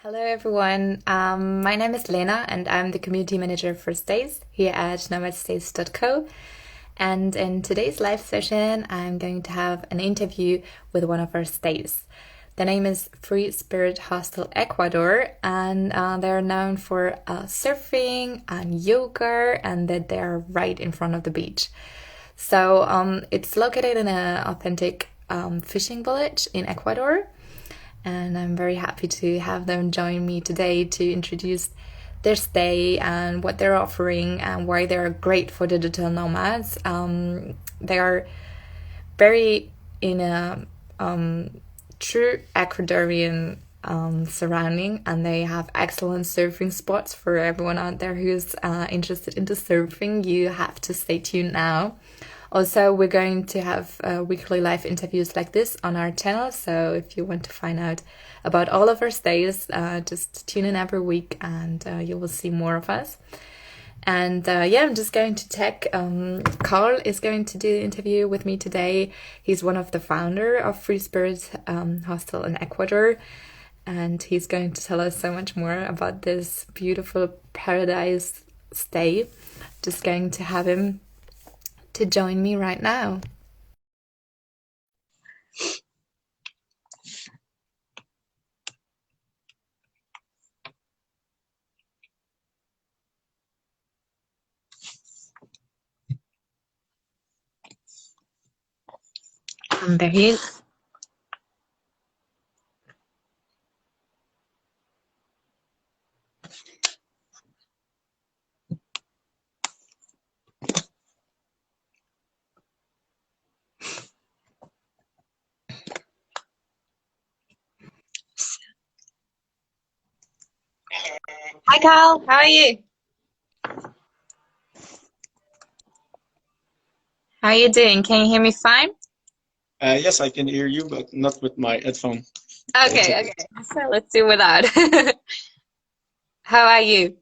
Hello everyone. My name is Lena and I'm the community manager for Stays here at nomadstays.co. And in today's live session, I'm going to have an interview with one of our stays. The name is Free Spirit Hostel Ecuador, and they're known for surfing and yoga, and that they're right in front of the beach. So it's located in an authentic fishing village in Ecuador, and I'm very happy to have them join me today to introduce their stay and what they're offering and why they're great for digital nomads. They are very in a true Ecuadorian surrounding, and they have excellent surfing spots for everyone out there who's interested into surfing. You have to stay tuned now. Also, we're going to have weekly live interviews like this on our channel. So if you want to find out about all of our stays, just tune in every week and you will see more of us. And yeah, I'm just going to check. Karl is going to do the interview with me today. He's one of the founder of Free Spirit Hostel in Ecuador. And he's going to tell us so much more about this beautiful paradise stay. Just going to have him to join me right now. And there he is. Hi, Karl. How are you? How are you doing? Can you hear me fine? Yes, I can hear you, but not with my headphone. Okay, okay. So let's do without. How are you?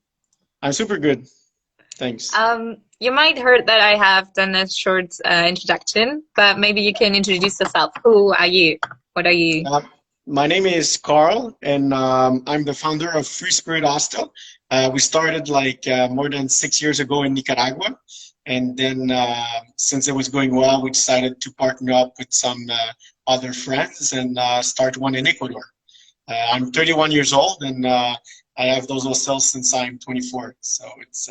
I'm super good. Thanks. You might heard that I have done a short introduction, but maybe you can introduce yourself. Who are you? What are you? Um, my name is Karl, and I'm the founder of Free Spirit Hostel. We started like more than 6 years ago in Nicaragua. And then since it was going well, we decided to partner up with some other friends and start one in Ecuador. I'm 31 years old, and I have those hostels since I'm 24. So it's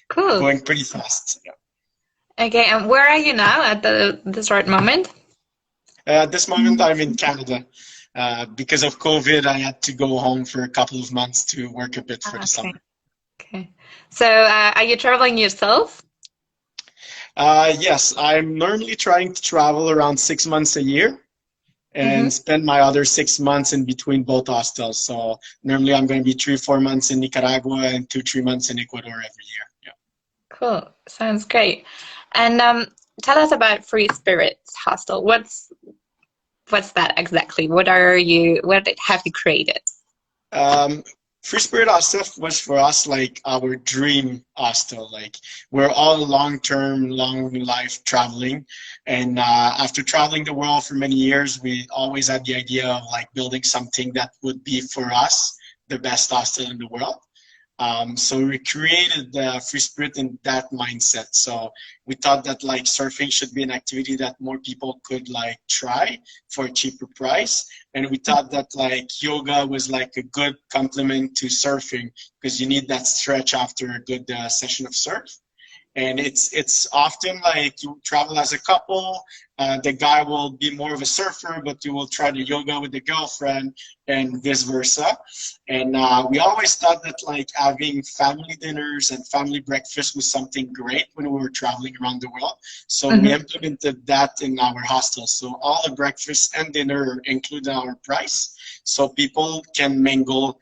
Cool. going pretty fast. Yeah. Okay, and where are you now at this right moment? At this moment, I'm in Canada. Because of COVID, I had to go home for a couple of months to work a bit for Ah, the okay. summer. Okay. So, are you traveling yourself? Yes, I'm normally trying to travel around 6 months a year Mm-hmm. and spend my other 6 months in between both hostels. So normally I'm going to be 3, 4 months in Nicaragua and 2, 3 months in Ecuador every year. Yeah. Cool. Sounds great. And tell us about Free Spirits Hostel. What's that exactly? What are you? What have you created? Um, Free Spirit Hostel was for us like our dream hostel. Like we're all long-term, long life traveling, and after traveling the world for many years, we always had the idea of like building something that would be for us the best hostel in the world. So we created the Free Spirit in that mindset. So we thought that like surfing should be an activity that more people could like try for a cheaper price. And we thought that like yoga was like a good complement to surfing because you need that stretch after a good session of surf. And it's often like you travel as a couple. The guy will be more of a surfer, but you will try to yoga with the girlfriend, and vice versa. And we always thought that like having family dinners and family breakfast was something great when we were traveling around the world. So we Mm-hmm. implemented that in our hostel. So all the breakfast and dinner are included in our price, so people can mingle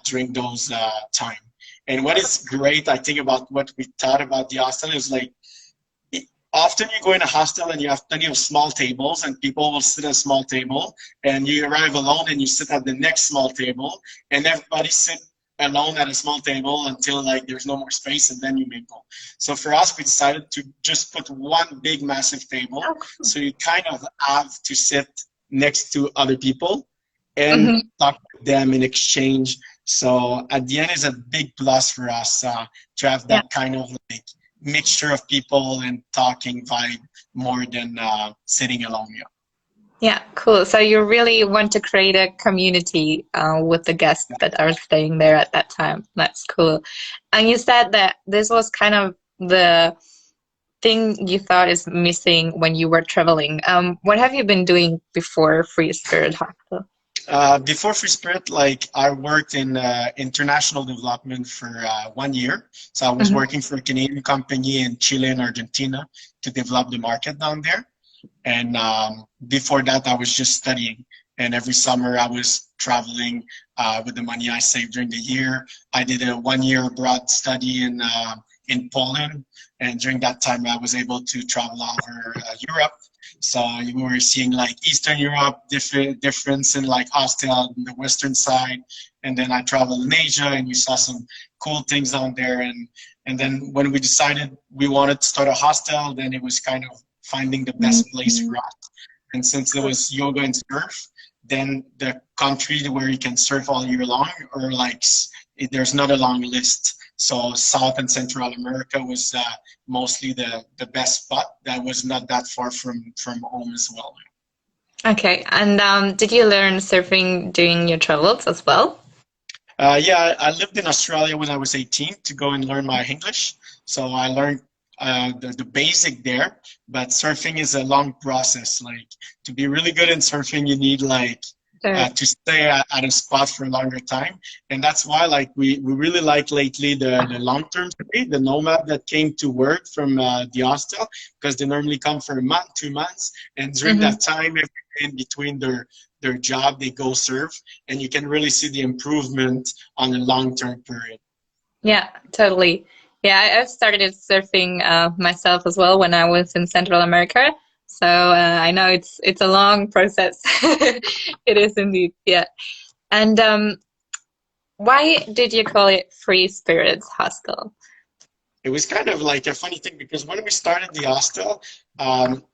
during those time. And what is great, I think, about what we thought about the hostel is like often you go in a hostel and you have plenty of small tables and people will sit at a small table and you arrive alone and you sit at the next small table and everybody sit alone at a small table until like there's no more space and then you mingle. So for us, we decided to just put one big massive table Oh, cool. so you kind of have to sit next to other people and Hmm. talk with them in exchange. So at the end, it's a big plus for us to have Yeah. that kind of like mixture of people and talking vibe more than sitting alone. Yeah. Yeah, cool. So you really want to create a community with the guests that are staying there at that time. That's cool. And you said that this was kind of the thing you thought is missing when you were traveling. What have you been doing before Free Spirit Hostel? Before Free Spirit, like I worked in international development for 1 year. So I was Hmm. working for a Canadian company in Chile and Argentina to develop the market down there. And before that, I was just studying. And every summer, I was traveling with the money I saved during the year. I did a 1 year abroad study in Poland, and during that time, I was able to travel over Europe. So we were seeing like Eastern Europe, difference in like hostel on the western side, and then I traveled in Asia, and we saw some cool things down there. And then when we decided we wanted to start a hostel, then it was kind of finding the best place for us. And since there was yoga and surf, then the country where you can surf all year long, or like there's not a long list. So South and Central America was mostly the best spot that was not that far from home as well. Okay, and did you learn surfing during your travels as well? Yeah, I lived in Australia when I was 18 to go and learn my English. So I learned the basic there, but surfing is a long process. Like to be really good in surfing, you need like Sure. to stay at a spot for a longer time. And that's why like we really like lately the long-term stay, the nomad that came to work from the hostel, because they normally come for a month, 2 months. And during Hmm. that time, every day in between their job, they go surf, and you can really see the improvement on a long-term period. Yeah, totally. Yeah, I've started surfing myself as well when I was in Central America. So I know it's a long process. It is indeed. Yeah. And why did you call it Free Spirits Hostel? It was kind of like a funny thing because when we started the hostel,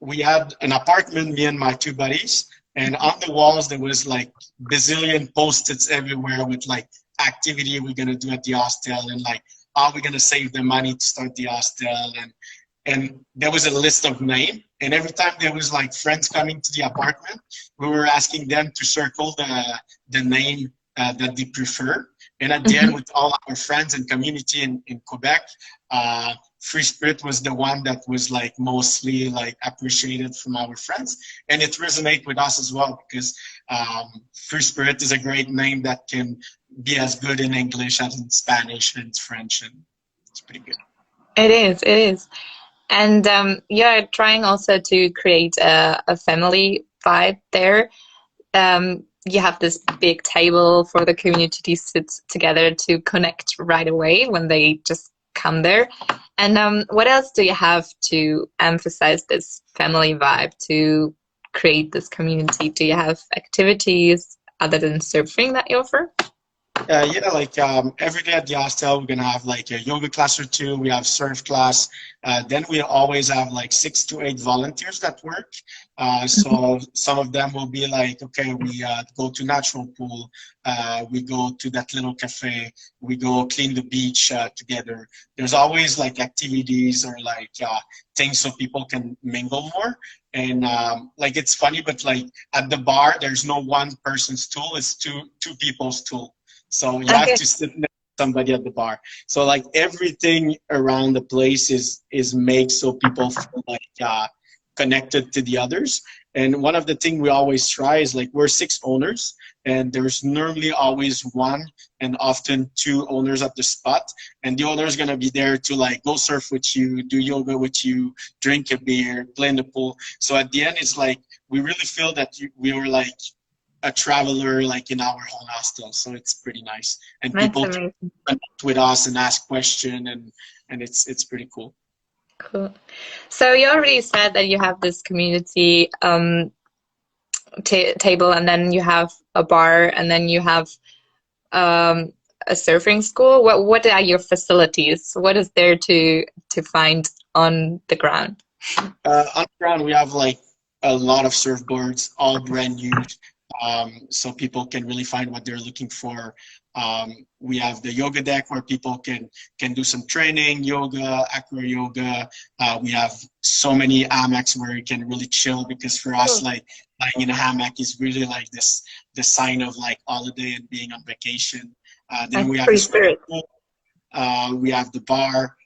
we had an apartment, me and my two buddies, and on the walls there was like bazillion post-its everywhere with like activity we're gonna do at the hostel and like how we're gonna save the money to start the hostel and there was a list of names and every time there was like friends coming to the apartment, we were asking them to circle the name that they prefer. And at the end, Hmm. with all our friends and community in Quebec, Free Spirit was the one that was like mostly like appreciated from our friends, and it resonated with us as well because Free Spirit is a great name that can be as good in English as in Spanish and French, and it's pretty good. It is, it is. And you're trying also to create a family vibe there. You have this big table for the community to sit together to connect right away when they just come there. And what else do you have to emphasize this family vibe to create this community? Do you have activities other than surfing that you offer? Yeah, like every day at the hostel, we're gonna have like a yoga class or two. We have surf class. Then we always have like 6 to 8 volunteers that work. So some of them will be like, okay, we go to natural pool. We go to that little cafe. We go clean the beach together. There's always like activities or like things so people can mingle more. And like it's funny, but like at the bar, there's no one person's tool. It's two people's tool. So you have Okay. to sit next to somebody at the bar. So like everything around the place is made so people feel like connected to the others. And one of the things we always try is like we're 6 owners, and there's normally always one and often 2 owners at the spot. And the owner is gonna be there to like go surf with you, do yoga with you, drink a beer, play in the pool. So at the end, it's like we really feel that we were like a traveler like in our whole hostel, so it's pretty nice and That's people can amazing. connect with us and ask questions and it's pretty cool. Cool. So you already said that you have this community ta table, and then you have a bar, and then you have um, a surfing school. What are your facilities? What is there to find on the ground? On the ground we have like a lot of surfboards, all brand new. so people can really find what they're looking for. We have the yoga deck where people can do some training, yoga, acro yoga. We have so many hammocks where you can really chill, because for us, like lying in a hammock is really like the sign of like holiday and being on vacation. Then we have a swimming pool. We have the bar.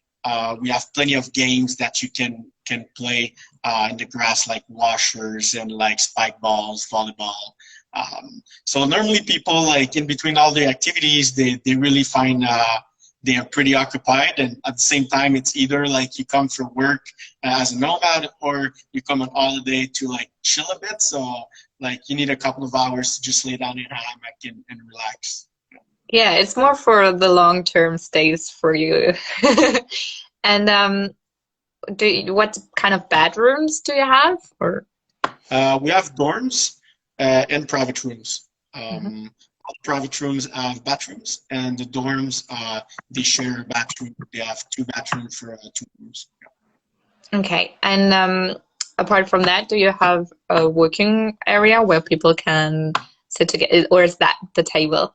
We have plenty of games that you can play in the grass, like washers and like spike balls, volleyball. So normally people, like in between all the activities, they really find they are pretty occupied, and at the same time it's either like you come for work as a nomad, or you come on holiday to like chill a bit. So like you need a couple of hours to just lay down in a hammock and relax. Yeah, it's more for the long-term stays for you. And what kind of bedrooms do you have? Or We have dorms and private rooms. All private rooms have bathrooms, and the dorms, they share a bathroom. They have two bathrooms for two rooms. okay, and apart from that, do you have a working area where people can sit together, or is that the table?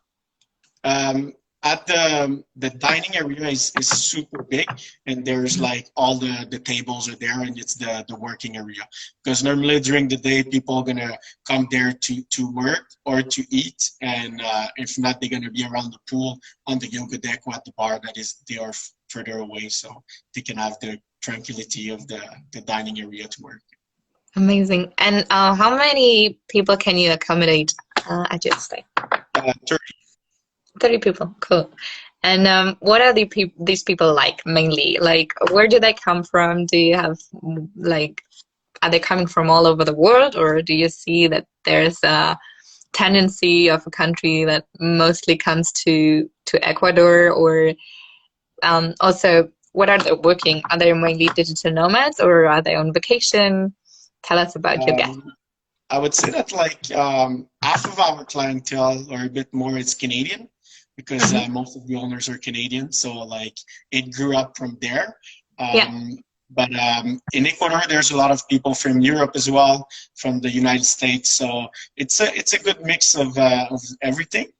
At the dining area is super big, and there's like all the tables are there, and it's the working area, because normally during the day people are gonna come there to work or to eat, and if not, they're gonna be around the pool, on the yoga deck, or at the bar that is they are further away, so they can have the tranquility of the dining area to work. Amazing. And how many people can you accommodate at your stay? 30. 30 people. Cool. And what are these people like mainly? Like, where do they come from? Do you have, like, are they coming from all over the world, or do you see that there's a tendency of a country that mostly comes to Ecuador? Or also, what are they working? Are they mainly digital nomads, or are they on vacation? Tell us about your guests. I would say that like half of our clientele, or a bit more, is Canadian, because most of the owners are Canadian. So like it grew up from there. But in Ecuador, there's a lot of people from Europe as well, from the United States. So it's a good mix of everything.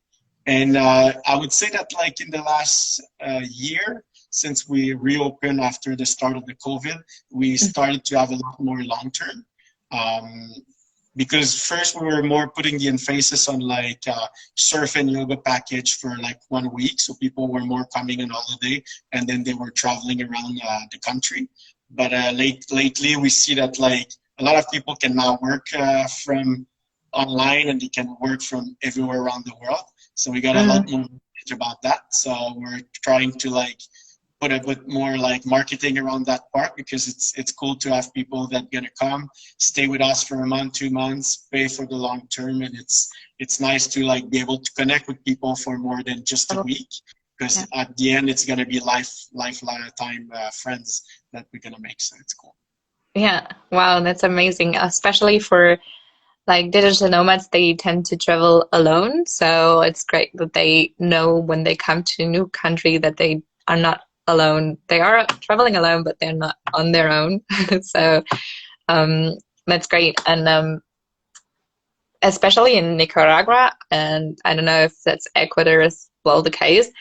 And I would say that like in the last year, since we reopened after the start of the COVID, we started to have a lot more long term. Because first we were more putting the emphasis on like surf and yoga package for like 1 week, so people were more coming on holiday, and then they were traveling around the country. But lately we see that like a lot of people can now work from online, and they can work from everywhere around the world. So we got a lot more knowledge about that. So we're trying to like put a bit more like marketing around that part, because it's cool to have people that are gonna come, stay with us for a month, 2 months, pay for the long term, and it's nice to like be able to connect with people for more than just a week, because at the end it's gonna be lifetime friends that we're gonna make. So it's cool. Yeah, wow, that's amazing. Especially for like digital nomads, they tend to travel alone. So it's great that they know when they come to a new country that they are not alone. They are traveling alone, but they're not on their own. So that's great. And especially in Nicaragua, and I don't know if that's Ecuador as well the case,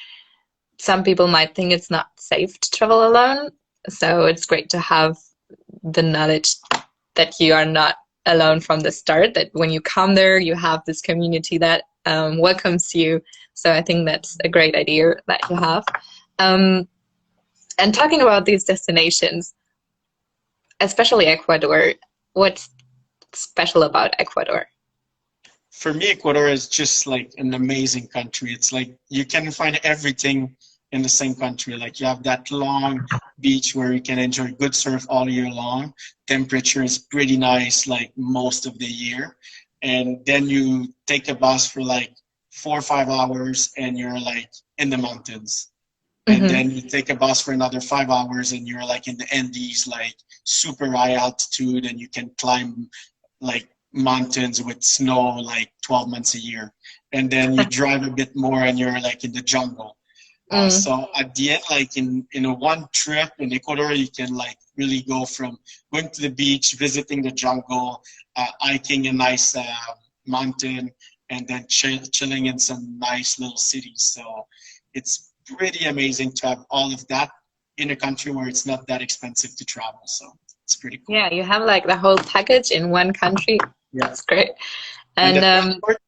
some people might think it's not safe to travel alone. So it's great to have the knowledge that you are not alone from the start, that when you come there, you have this community that welcomes you. So I think that's a great idea that you have. And talking about these destinations, especially Ecuador, what's special about Ecuador? For me, Ecuador is just like an amazing country. It's like you can find everything in the same country. Like you have that long beach where you can enjoy good surf all year long. Temperature is pretty nice like most of the year. And then you take a bus for like 4 or 5 hours, and you're like in the mountains. And then you take a bus for another 5 hours, and you're like in the Andes, like super high altitude, and you can climb like mountains with snow like 12 months a year. And then you drive a bit more, and you're like in the jungle. So at the end, like in a one trip in Ecuador, you can like really go from going to the beach, visiting the jungle, hiking a nice mountain, and then chilling in some nice little cities. So it's pretty amazing to have all of that in a country where it's not that expensive to travel. So it's pretty cool. Yeah, you have like the whole package in one country. Yeah. That's great. And And the transport,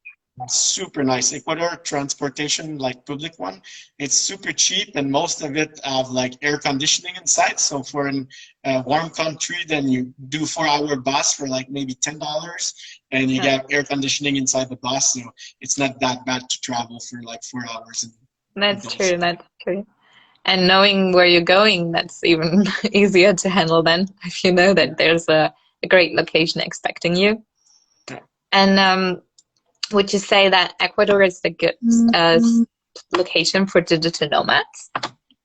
super nice. Ecuador transportation, like public one, it's super cheap, and most of it have like air conditioning inside. So for a warm country, then you do 4 hour bus for like maybe $10, and you yeah, get air conditioning inside the bus. So it's not that bad to travel for like 4 hours in that's those. true. That's true. And knowing where you're going, that's even easier to handle then, if you know that there's a great location expecting you. Yeah. And would you say that Ecuador is a good location for digital nomads?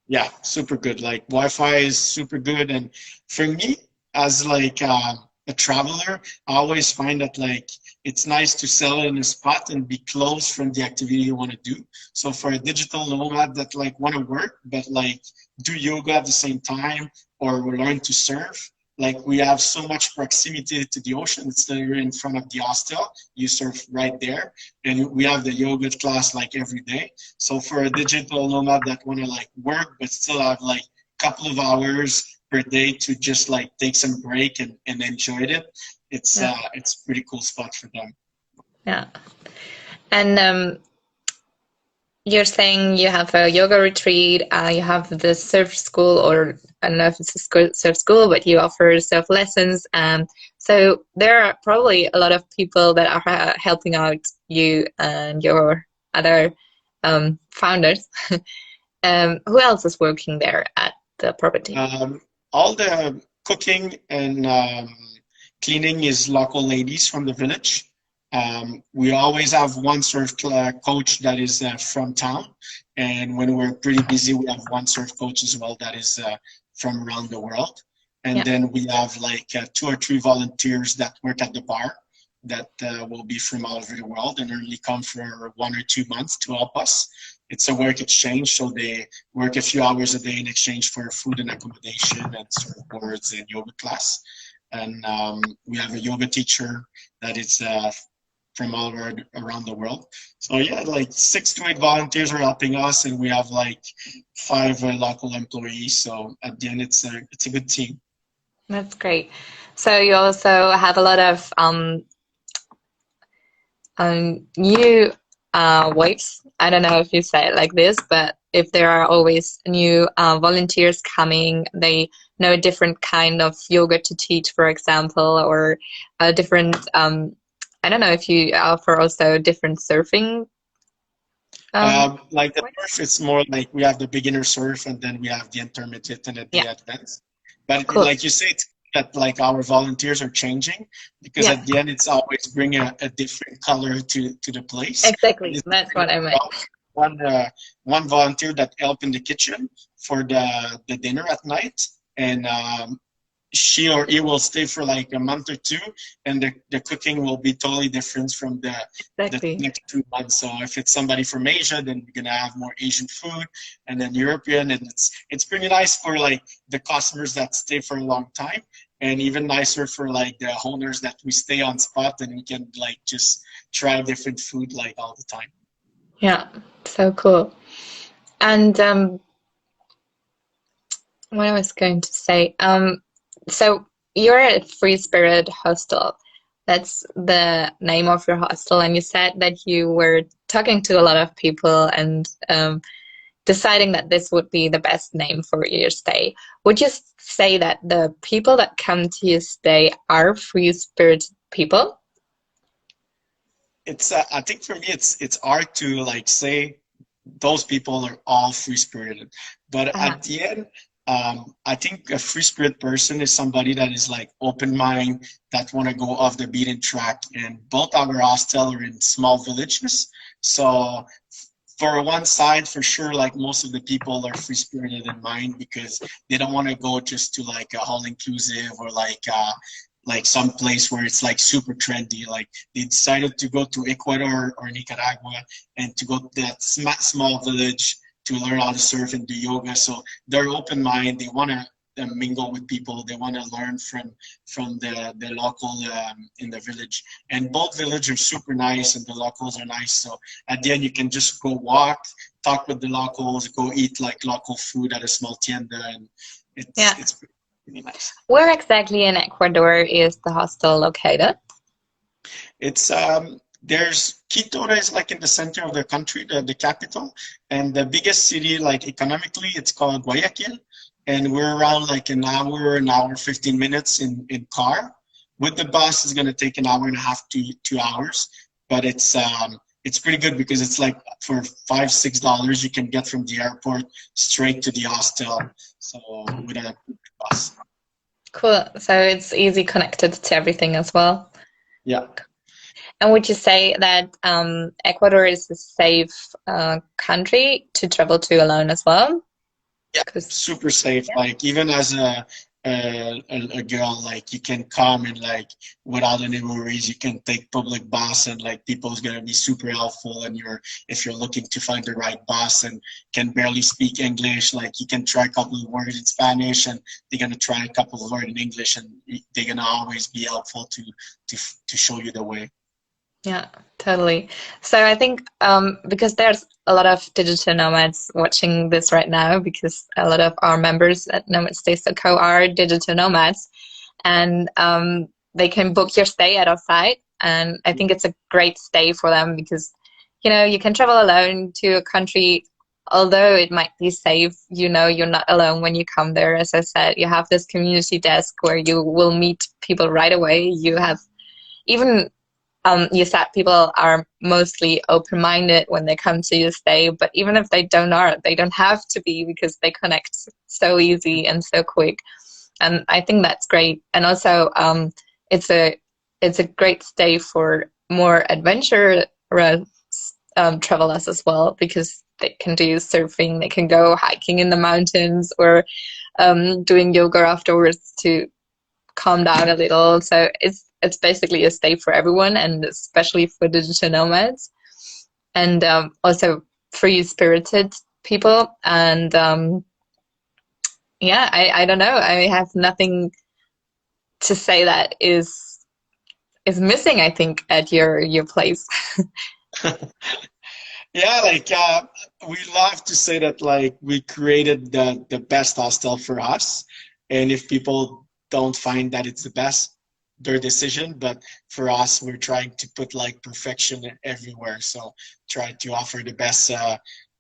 Yeah, super good. Like Wi-Fi is super good, and for me as like a traveler, I always find that like it's nice to settle in a spot and be close from the activity you want to do. So for a digital nomad that like want to work but like do yoga at the same time or learn to surf, like we have so much proximity to the ocean. It's literally in front of the hostel. You surf right there, and we have the yoga class like every day. So for a digital nomad that want to like work but still have like a couple of hours per day to just like take some break and enjoy it, it's Yeah. it's a pretty cool spot for them. Yeah. And you're saying you have a yoga retreat, you have the surf school, or I don't know if it's a surf school, but you offer surf lessons. So there are probably a lot of people that are helping out you and your other founders. Who else is working there at the property? All the cooking and cleaning is local ladies from the village. We always have one surf coach that is from town, and when we're pretty busy, we have one surf coach as well that is from around the world. And Yeah. then we have like 2 or 3 volunteers that work at the bar that will be from all over the world and only come for 1 or 2 months to help us. It's a work exchange, so they work a few hours a day in exchange for food and accommodation and surfboards and yoga class. And we have a yoga teacher that is from all around the world. So yeah, like 6 to 8 volunteers are helping us, and we have like 5 local employees. So at the end, it's a good team. That's great. So you also have a lot of new waves. I don't know if you say it like this, but if there are always new volunteers coming, they know a different kind of yoga to teach, for example, or a different, I don't know if you offer also different surfing. Like the surf, it's more like we have the beginner surf, and then we have the intermediate and the Yeah, advanced. But cool. like you say, it's that like our volunteers are changing, because Yeah, at the end, it's always bring a different color to the place. exactly. That's what I meant. One one volunteer that help in the kitchen for the dinner at night, and she or he will stay for like a month or two, and the cooking will be totally different from the Exactly. next 2 months. So if it's somebody from Asia, then we're gonna have more Asian food, and then European, and it's pretty nice for like the customers that stay for a long time, and even nicer for like the owners that we stay on spot and we can like just try different food like all the time. Yeah, so cool. And what I was going to say, so you're at Free Spirit Hostel. That's the name of your hostel, and you said that you were talking to a lot of people and deciding that this would be the best name for your stay. Would you say that the people that come to your stay are free spirit people? It's I think for me it's hard to like say those people are all free spirited, but Uh-huh. at the end, I think a free spirit person is somebody that is like open mind, that want to go off the beaten track. And both our hostel are in small villages, so for one side, for sure, like most of the people are free spirited in mind because they don't want to go just to like a all inclusive or like some place where it's like super trendy. Like they decided to go to Ecuador or Nicaragua and to go to that small village to learn how to surf and do yoga. So they're open mind. They want to mingle with people. They want to learn from the local in the village. And both villages are super nice, and the locals are nice. So at the end, you can just go walk, talk with the locals, go eat like local food at a small tienda, and Yeah. it's pretty nice. Where exactly in Ecuador is the hostel located? It's there's Quito is like in the center of the country, the capital, and the biggest city like economically it's called Guayaquil, and we're around like an hour 15 minutes in car. With the bus, it's gonna take an hour and a half to 2 hours, but it's pretty good because it's like for $5-6 you can get from the airport straight to the hostel. So with a bus. Cool. So it's easy connected to everything as well. Yeah. And would you say that Ecuador is a safe country to travel to alone as well? Yeah, 'Cause, super safe. yeah. Like even as a girl, like you can come and like without any worries, you can take public bus and like people's gonna be super helpful. And if you're looking to find the right bus and can barely speak English, like you can try a couple of words in Spanish and they're gonna try a couple of words in English and they're gonna always be helpful to show you the way. Yeah, totally. So I think because there's a lot of digital nomads watching this right now, because a lot of our members at nomadstays.co are digital nomads, and they can book your stay at our site. And I think it's a great stay for them because, you can travel alone to a country, although it might be safe, you're not alone when you come there. As I said, you have this community desk where you will meet people right away. You have even you said people are mostly open-minded when they come to your stay, but even if they don't have to be because they connect so easy and so quick. And I think that's great. And also, it's a great stay for more adventurous travelers as well, because they can do surfing, they can go hiking in the mountains, or doing yoga afterwards to calm down a little. So it's basically a stay for everyone, and especially for digital nomads, and also free spirited people. And yeah, I don't know. I have nothing to say that is missing, I think, at your place. Yeah, like we love to say that like we created the best hostel for us, and if people don't find that it's the best, their decision. But for us, we're trying to put like perfection everywhere. So try to offer the best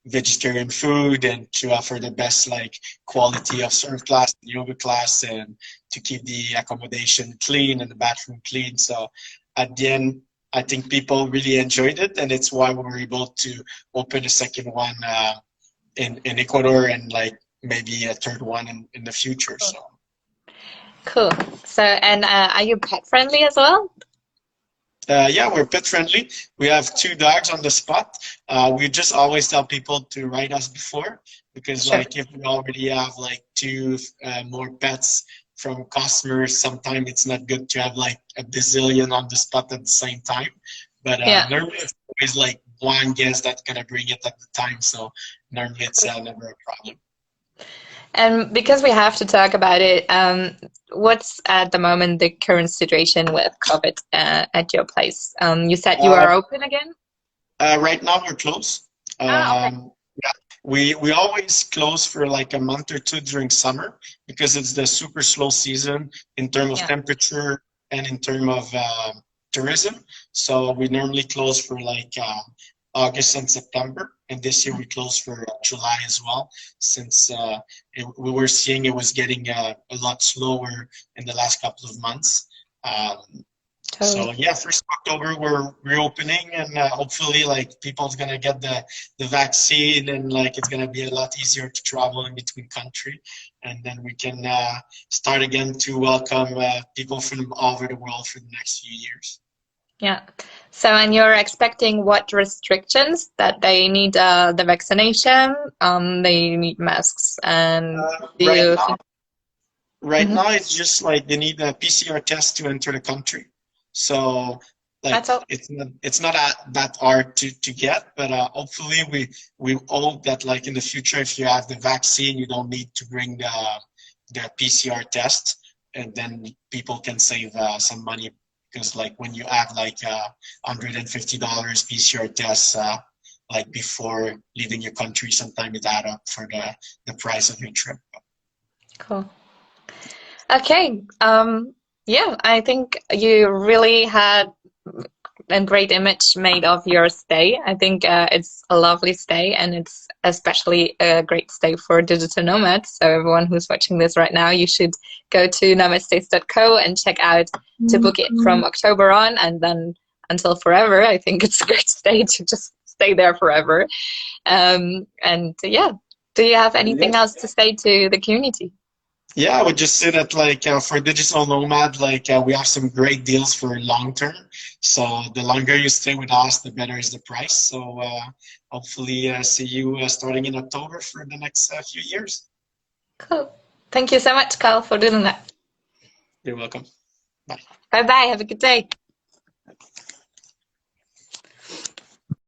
vegetarian food and to offer the best like quality of surf class, yoga class, and to keep the accommodation clean and the bathroom clean. So at the end, I think people really enjoyed it, and it's why we were able to open a second one in Ecuador and like maybe a third one in the future. So Cool. So, and are you pet friendly as well? yeah, we're pet friendly. We have 2 dogs on the spot. We just always tell people to write us before because Sure. like if we already have like two more pets from customers, sometimes it's not good to have like a bazillion on the spot at the same time. But Yeah. normally it's always like one guest that's gonna bring it at the time. So normally it's never a problem. And because we have to talk about it, what's at the moment the current situation with COVID at your place? You said you Uh, are open again? right now we're closed. Ah, okay. Yeah, we always close for like a month or two during summer because it's the super slow season in terms of Yeah. temperature and in terms of tourism. So we normally close for like August and September, and this year we closed for July as well, since we were seeing it was getting a lot slower in the last couple of months. So Totally. yeah, first of October we're reopening, and hopefully like people's gonna get the vaccine, and like it's gonna be a lot easier to travel in between country, and then we can start again to welcome people from all over the world for the next few years. Yeah. So, and you're expecting what restrictions? That they need the vaccination, they need masks, and do Right you now, think? right Mhm. now it's just like they need a PCR test to enter the country. So like That's all. it's not that hard to get, but hopefully we hope that like in the future if you have the vaccine you don't need to bring the PCR test, and then people can save some money because like when you add like $150 PCR tests like before leaving your country, sometimes it add up for the price of your trip. Cool. Okay. Yeah, I think you really had a great image made of your stay. I think it's a lovely stay, and it's especially a great stay for digital nomads. So everyone who's watching this right now, you should go to nomadstays.co and check out to book it from October on, and then until forever. I think it's a great stay to just stay there forever. And yeah, do you have anything else to say to the community? Yeah, I would just say that like for digital nomad, like we have some great deals for long term. So the longer you stay with us, the better is the price. So hopefully see you starting in October for the next few years. Cool. Thank you so much, Karl, for doing that. You're welcome. Bye. Bye bye. Have a good day.